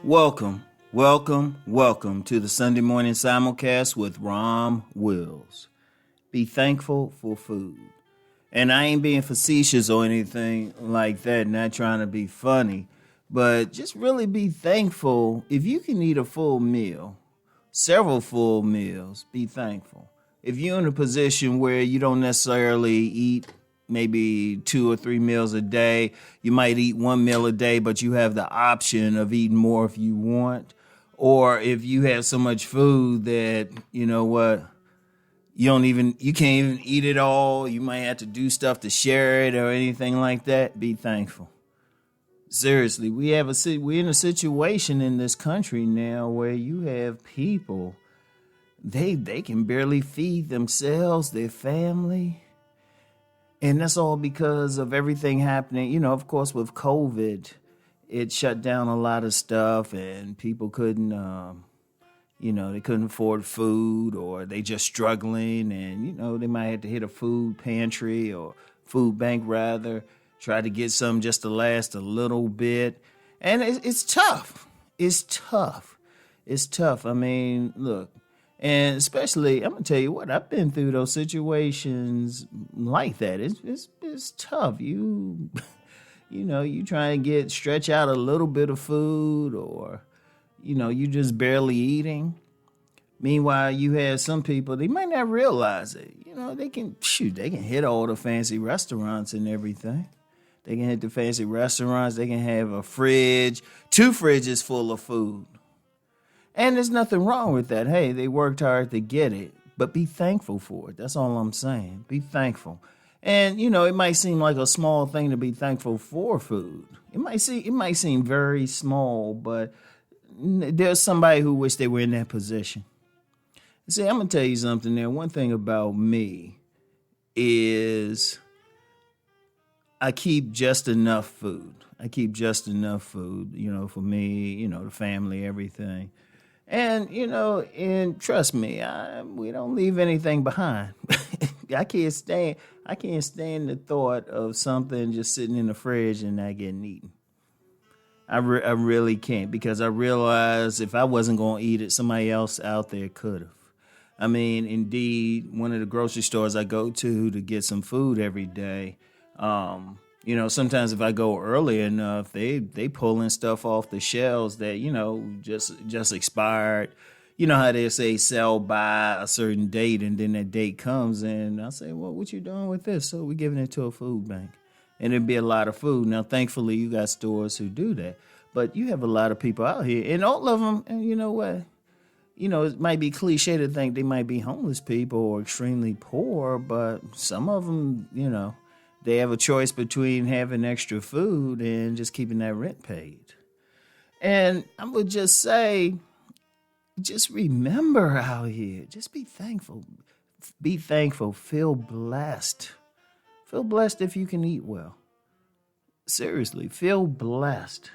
Welcome, welcome to the Sunday morning simulcast with Rom Wills. Be thankful for food. And I ain't being facetious or anything like that, not trying to be funny, but just really be thankful. If you can eat a full meal, several full meals, be thankful. If you're in a position where you don't necessarily eat maybe 2 or 3 meals a day. You might eat 1 meal a day, but you have the option of eating more if you want. Or if you have so much food that, you know what, you can't even eat it all. You might have to do stuff to share it or anything like that. Be thankful. Seriously, we're in a situation in this country now where you have people, they can barely feed themselves, their family. And that's all because of everything happening. You know, of course, with COVID, it shut down a lot of stuff and people couldn't, they couldn't afford food or they just struggling. And, they might have to hit a food pantry or food bank rather, try to get some just to last a little bit. And it's tough. It's tough. I mean, look. And especially, I'm gonna tell you what, I've been through those situations like that. It's tough. You try and stretch out a little bit of food, or you just barely eating. Meanwhile, you have some people, they might not realize it. They can hit all the fancy restaurants and everything. They can hit the fancy restaurants. They can have a fridge, 2 fridges full of food. And there's nothing wrong with that. Hey, they worked hard to get it, but be thankful for it. That's all I'm saying. Be thankful. And, it might seem like a small thing to be thankful for food. It might seem very small, but there's somebody who wish they were in that position. See, I'm going to tell you something there. One thing about me is I keep just enough food. For me, the family, everything. And, and trust me, we don't leave anything behind. I can't stand the thought of something just sitting in the fridge and not getting eaten. I really can't, because I realize if I wasn't going to eat it, somebody else out there could have. I mean, indeed, one of the grocery stores I go to get some food every day, sometimes if I go early enough, they pulling stuff off the shelves that, just expired. You know how they say sell by a certain date, and then that date comes and I say, well, what you doing with this? So we're giving it to a food bank. And it'd be a lot of food. Now, thankfully, you got stores who do that. But you have a lot of people out here, and all of them, and you know what? It might be cliche to think they might be homeless people or extremely poor, but some of them, they have a choice between having extra food and just keeping that rent paid. And I would just say, just remember out here, just be thankful. Be thankful. Feel blessed. Feel blessed if you can eat well. Seriously, feel blessed.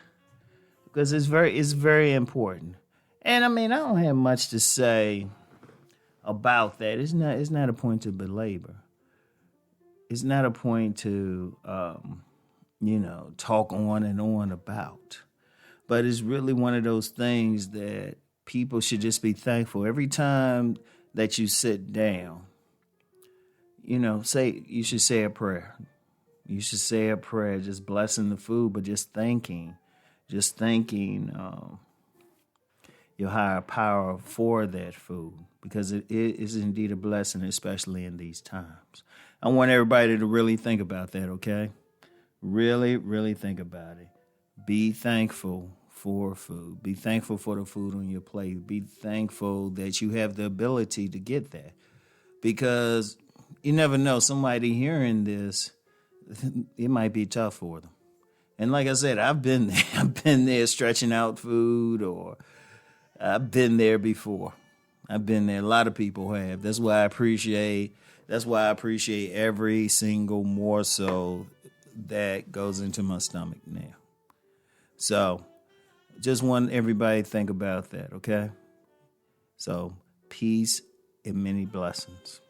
Because it's very important. And I mean, I don't have much to say about that. It's not a point to belabor. It's not a point to, talk on and on about. But it's really one of those things that people should just be thankful. Every time that you sit down, you should say a prayer. You should say a prayer, just blessing the food, but just thanking your higher power for that food, because it is indeed a blessing, especially in these times. I want everybody to really think about that, okay? Really, really think about it. Be thankful for food. Be thankful for the food on your plate. Be thankful that you have the ability to get that, because you never know, somebody hearing this, it might be tough for them. And like I said, I've been there. I've been there stretching out food, or I've been there before. I've been there. A lot of people have. That's why I appreciate every single morsel that goes into my stomach now. So just want everybody to think about that, okay? So peace and many blessings.